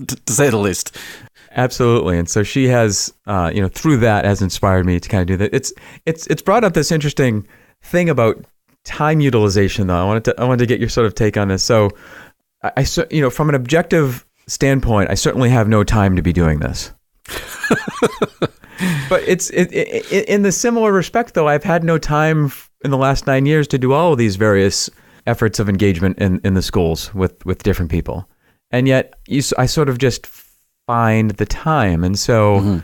to say the least. Absolutely. And so she has, through that has inspired me to kind of do that. It's brought up this interesting thing about time utilization, though. I wanted to get your sort of take on this. So I from an objective standpoint, I certainly have no time to be doing this. But in the similar respect, though, I've had no time in the last 9 years to do all of these various efforts of engagement in the schools with different people. And yet I sort of just find the time. And so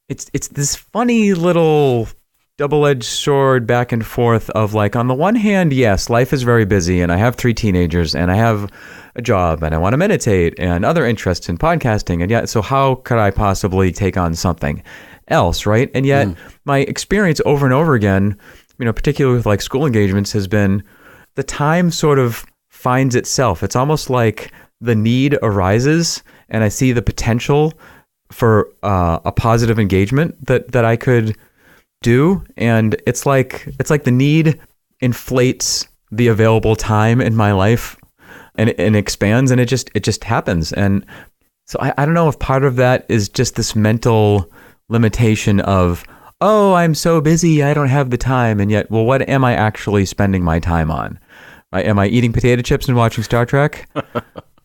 it's this funny little double-edged sword back and forth of like, on the one hand, yes, life is very busy and I have 3 teenagers and I have a job and I want to meditate and other interests in podcasting. And yet, so how could I possibly take on something else, right? And yet my experience over and over again, particularly with like school engagements, has been the time sort of finds itself. It's almost like the need arises and I see the potential for a positive engagement that I could do. And it's like the need inflates the available time in my life and expands, and it just happens. And so I don't know if part of that is just this mental limitation of, oh, I'm so busy, I don't have the time. And yet, well, what am I actually spending my time on? Right? Am I eating potato chips and watching Star Trek?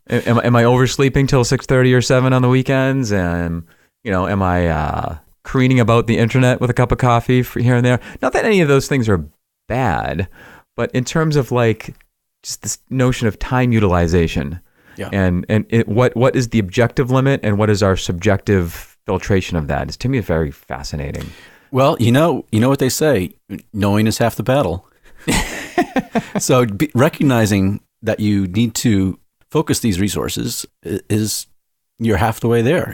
Am I oversleeping till 6:30 or 7 on the weekends? And, am I careening about the internet with a cup of coffee here and there? Not that any of those things are bad, but in terms of like just this notion of time utilization, and what is the objective limit and what is our subjective filtration of that is, to me, very fascinating. Well, you know what they say, knowing is half the battle. So recognizing that you need to focus these resources is you're half the way there,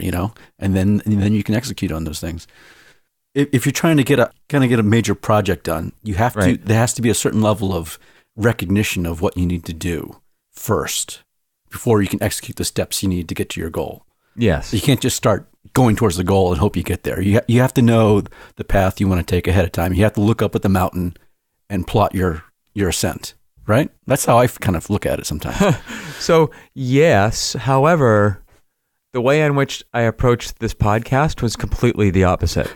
and then you can execute on those things. If you're trying to get a major project done, you have to. There has to be a certain level of recognition of what you need to do first before you can execute the steps you need to get to your goal. Yes, you can't just start going towards the goal and hope you get there. You have to know the path you want to take ahead of time. You have to look up at the mountain and plot your ascent. Right? That's how I kind of look at it sometimes. So yes, however, the way in which I approached this podcast was completely the opposite.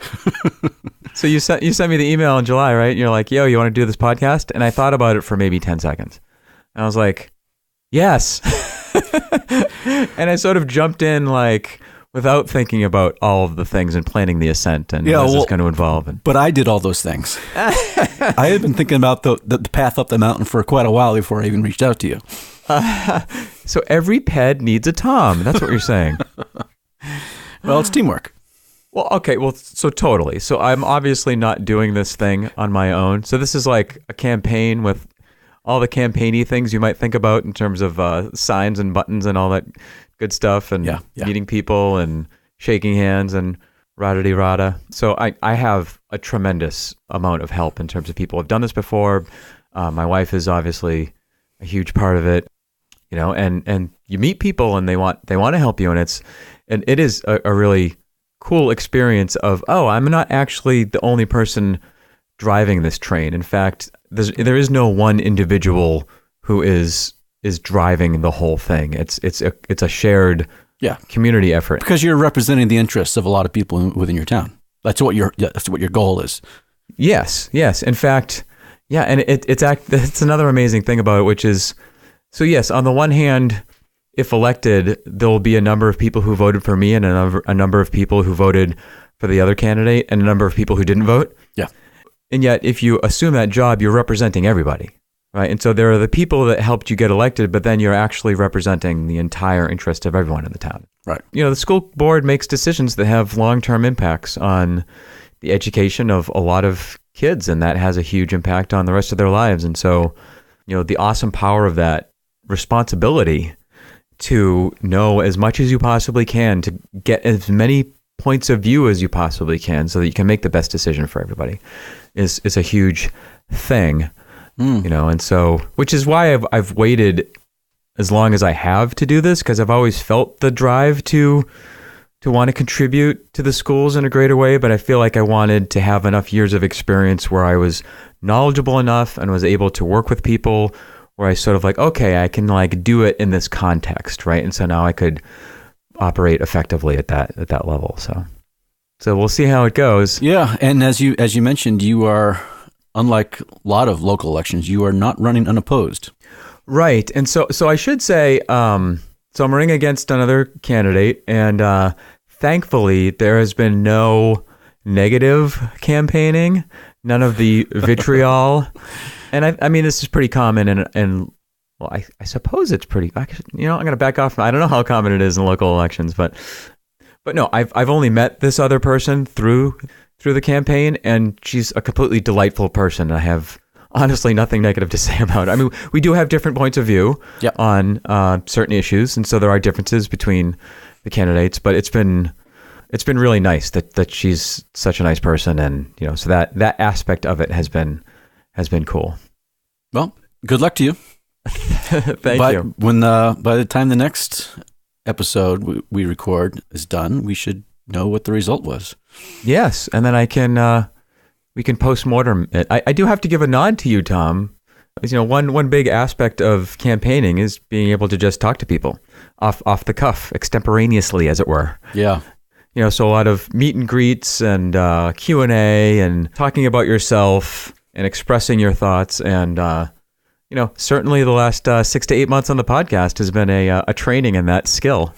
So you sent me the email in July, right? And you're like, yo, you want to do this podcast? And I thought about it for maybe 10 seconds. And I was like, yes. And I sort of jumped in like without thinking about all of the things and planning the ascent and what it's going to involve. But I did all those things. I had been thinking about the path up the mountain for quite a while before I even reached out to you. So every ped needs a Tom. That's what you're saying. Well, it's teamwork. Well, okay. Well, so totally. So I'm obviously not doing this thing on my own. So this is like a campaign with all the campaigny things you might think about in terms of signs and buttons and all that good stuff, and meeting people and shaking hands and rada-de-rada. So I have a tremendous amount of help in terms of people who have done this before. My wife is obviously a huge part of it, and you meet people and they want to help you, and it is a really cool experience of, oh, I'm not actually the only person driving this train. In fact, there is no one individual who is driving the whole thing. It's a shared community effort, because you're representing the interests of a lot of people within your town. That's what your goal is. Yes. In fact, and it's another amazing thing about it, which is, so yes, on the one hand, if elected, there will be a number of people who voted for me and a number of people who voted for the other candidate and a number of people who didn't vote. Yeah. And yet, if you assume that job, you're representing everybody. Right. And so there are the people that helped you get elected, but then you're actually representing the entire interest of everyone in the town. Right. The school board makes decisions that have long-term impacts on the education of a lot of kids, and that has a huge impact on the rest of their lives. And so, the awesome power of that responsibility to know as much as you possibly can, to get as many points of view as you possibly can so that you can make the best decision for everybody is a huge thing. And so, which is why I've waited as long as I have to do this, because I've always felt the drive to want to contribute to the schools in a greater way, but I feel like I wanted to have enough years of experience where I was knowledgeable enough and was able to work with people where I sort of like, okay, I can like do it in this context, right? And so now I could operate effectively at that level. So we'll see how it goes. Yeah, and as you mentioned, you are, unlike a lot of local elections, you are not running unopposed. Right. And so I should say, so I'm running against another candidate, and thankfully there has been no negative campaigning, none of the vitriol. And I mean, this is pretty common and well, I suppose it's pretty, I'm going to back off. I don't know how common it is in local elections, but no, I've only met this other person through the campaign, and she's a completely delightful person. I have honestly nothing negative to say about it. I mean, we do have different points of view on certain issues, and so there are differences between the candidates, but it's been really nice that she's such a nice person, and so that aspect of it has been cool. Well, good luck to you. Thank you. When by the time the next episode we record is done, we should know what the result was. Yes, and then we can post-mortem it. I do have to give a nod to you, Tom. One big aspect of campaigning is being able to just talk to people off the cuff, extemporaneously, as it were. Yeah. So a lot of meet and greets and Q&A and talking about yourself and expressing your thoughts. And, certainly the last 6 to 8 months on the podcast has been a training in that skill.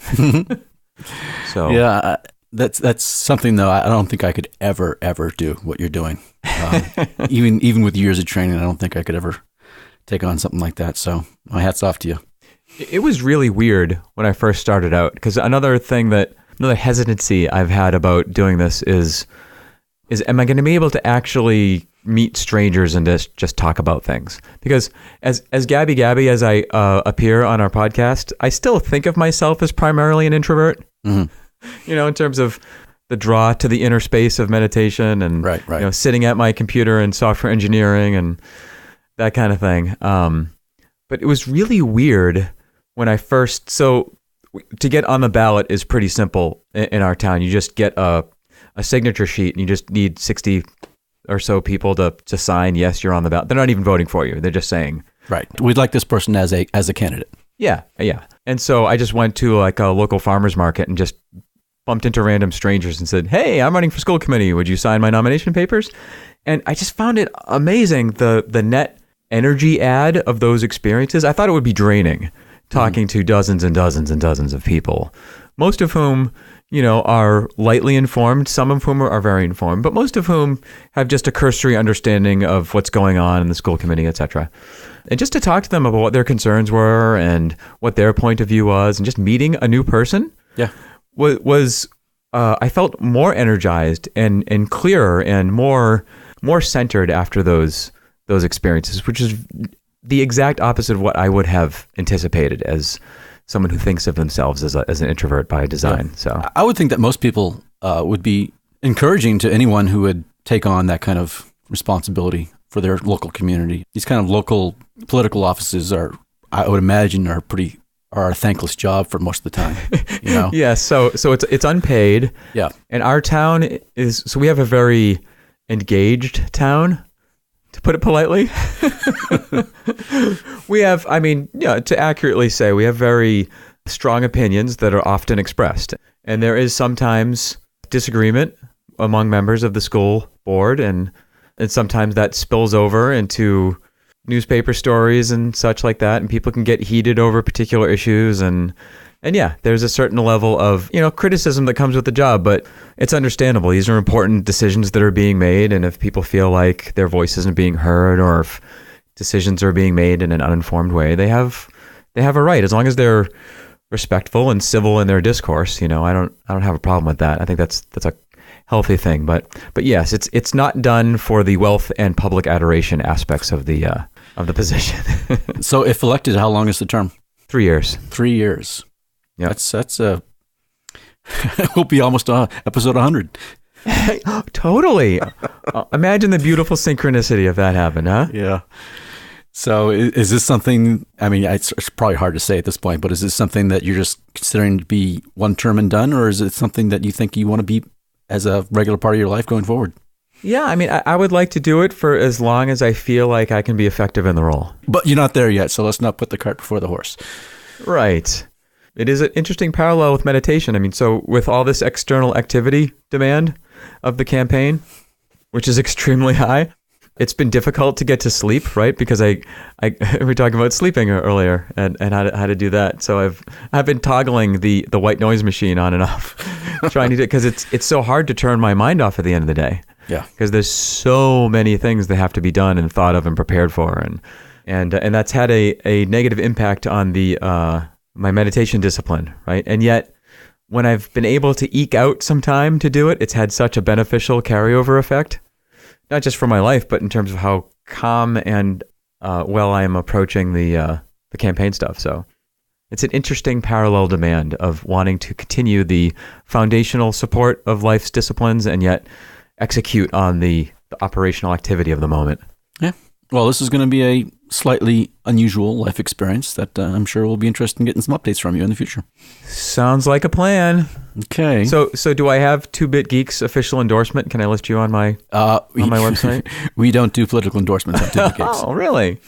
So yeah, that's something, though, I don't think I could ever do what you're doing. Even with years of training, I don't think I could ever take on something like that. So my hat's off to you. It was really weird when I first started out, because another hesitancy I've had about doing this is am I going to be able to actually meet strangers and just talk about things? Because as Gabby as I appear on our podcast, I still think of myself as primarily an introvert. Mm-hmm. In terms of the draw to the inner space of meditation and right. Sitting at my computer and software engineering and that kind of thing. But it was really weird when I first. So to get on the ballot is pretty simple in our town. You just get a signature sheet, and you just need 60 or so people to sign, yes, you're on the ballot. They're not even voting for you. They're just saying, right, we'd like this person as a candidate. Yeah. And so I just went to like a local farmer's market and just bumped into random strangers and said, hey, I'm running for school committee. Would you sign my nomination papers? And I just found it amazing, the net energy add of those experiences. I thought it would be draining talking to dozens and dozens and dozens of people, most of whom, are lightly informed, some of whom are very informed, but most of whom have just a cursory understanding of what's going on in the school committee, etc. And just to talk to them about what their concerns were and what their point of view was, and just meeting a new person, was I felt more energized and clearer and more centered after those experiences, which is the exact opposite of what I would have anticipated as someone who thinks of themselves as an introvert by design. Yeah. So I would think that most people would be encouraging to anyone who would take on that kind of responsibility for their local community. These kind of local political offices I would imagine, are a thankless job for most of the time. Yeah. So it's unpaid. Yeah. And our town we have a very engaged town, to put it politely. We have, to accurately say, we have very strong opinions that are often expressed. And there is sometimes disagreement among members of the school board, and sometimes that spills over into newspaper stories and such like that, and people can get heated over particular issues, and yeah, there's a certain level of criticism that comes with the job, but it's understandable. These are important decisions that are being made, and if people feel like their voice isn't being heard, or if decisions are being made in an uninformed way, they have a right, as long as they're respectful and civil in their discourse. I don't have a problem with that. I think that's a healthy thing, but yes, it's not done for the wealth and public adoration aspects of the position. So if elected, how long is the term? 3 years. 3 years. Yeah, that's we'll be almost on episode 100. Totally. Imagine the beautiful synchronicity if that happened, huh? Yeah. So is this something? It's probably hard to say at this point, but is this something that you're just considering to be one term and done, or is it something that you think you want to be as a regular part of your life going forward? Yeah, I would like to do it for as long as I feel like I can be effective in the role. But you're not there yet, so let's not put the cart before the horse. Right. It is an interesting parallel with meditation. So with all this external activity demand of the campaign, which is extremely high, it's been difficult to get to sleep, right? Because I we were talking about sleeping earlier and how to do that. So I've been toggling the white noise machine on and off, trying to do it because it's so hard to turn my mind off at the end of the day. Yeah. Because there's so many things that have to be done and thought of and prepared for, and that's had a negative impact on the my meditation discipline, right? And yet, when I've been able to eke out some time to do it, it's had such a beneficial carryover effect, not just for my life, but in terms of how calm and well I am approaching the campaign stuff. So it's an interesting parallel demand of wanting to continue the foundational support of life's disciplines and yet execute on the operational activity of the moment. Yeah. Well, this is going to be a slightly unusual life experience that I'm sure will be interested in getting some updates from you in the future. Sounds like a plan. Okay. So do I have 2-Bit Geek's official endorsement? Can I list you on my website? We don't do political endorsements on 2-Bit Geeks. Oh, really?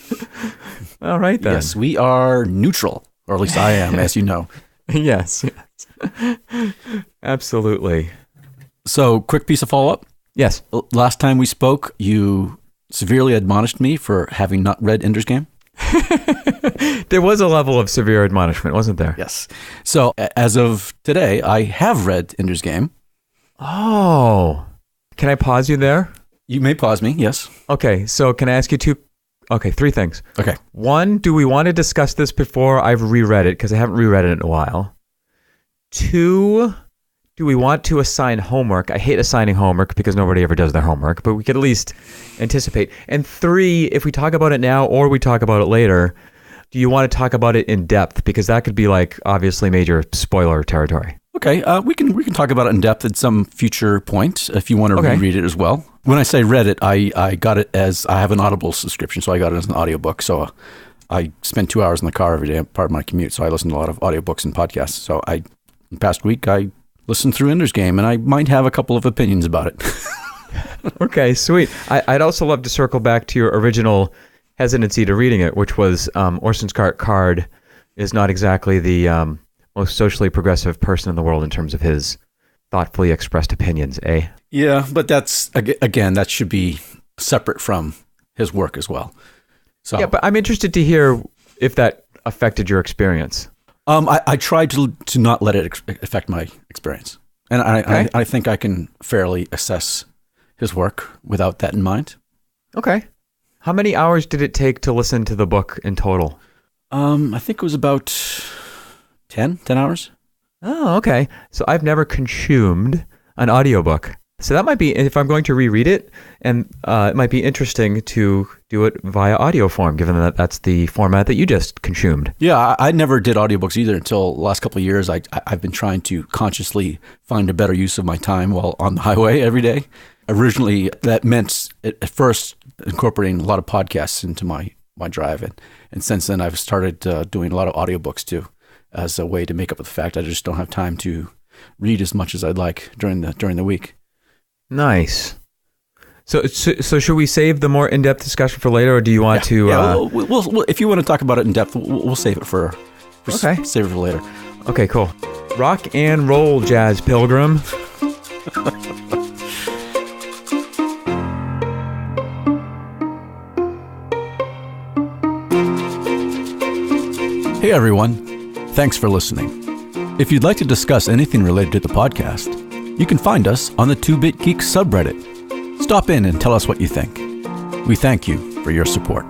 All right, then. Yes, we are neutral, or at least I am, as you know. Yes. Absolutely. So, quick piece of follow-up. Yes. Last time we spoke, you severely admonished me for having not read Ender's Game. There was a level of severe admonishment, wasn't there? Yes. So, as of today, I have read Ender's Game. Oh. Can I pause you there? You may pause me, yes. Okay, so can I ask you 3 things. Okay. 1, do we want to discuss this before I've reread it? Because I haven't reread it in a while. 2, do we want to assign homework? I hate assigning homework because nobody ever does their homework, but we could at least anticipate. And 3, if we talk about it now or we talk about it later, do you want to talk about it in depth? Because that could be like obviously major spoiler territory. Okay, we can talk about it in depth at some future point if you want to reread it as well. When I say read it, I got it as, I have an Audible subscription, so I got it as an audiobook. So I spend 2 hours in the car every day, part of my commute, so I listen to a lot of audiobooks and podcasts. So the past week, I listened through Ender's Game, and I might have a couple of opinions about it. Okay, sweet. I'd also love to circle back to your original hesitancy to reading it, which was Orson Scott Card is not exactly the most socially progressive person in the world in terms of his thoughtfully expressed opinions, eh? Yeah, but that's, again, that should be separate from his work as well. So yeah, but I'm interested to hear if that affected your experience. I tried to not let it affect my experience. And I think I can fairly assess his work without that in mind. Okay. How many hours did it take to listen to the book in total? I think it was about 10 hours. Oh, okay. So I've never consumed an audiobook. So that might be, if I'm going to reread it, and it might be interesting to do it via audio form, given that that's the format that you just consumed. Yeah, I never did audiobooks either until the last couple of years. I've been trying to consciously find a better use of my time while on the highway every day. Originally, that meant at first incorporating a lot of podcasts into my drive. And since then, I've started doing a lot of audiobooks too, as a way to make up for the fact I just don't have time to read as much as I'd like during the week. Nice. So should we save the more in-depth discussion for later, or do you want to? Yeah, we'll if you want to talk about it in depth, we'll save it for okay. Save it for later. Okay, cool. Rock and roll, Jazz Pilgrim. Hey everyone, thanks for listening. If you'd like to discuss anything related to the podcast, you can find us on the 2-Bit Geeks subreddit. Stop in and tell us what you think. We thank you for your support.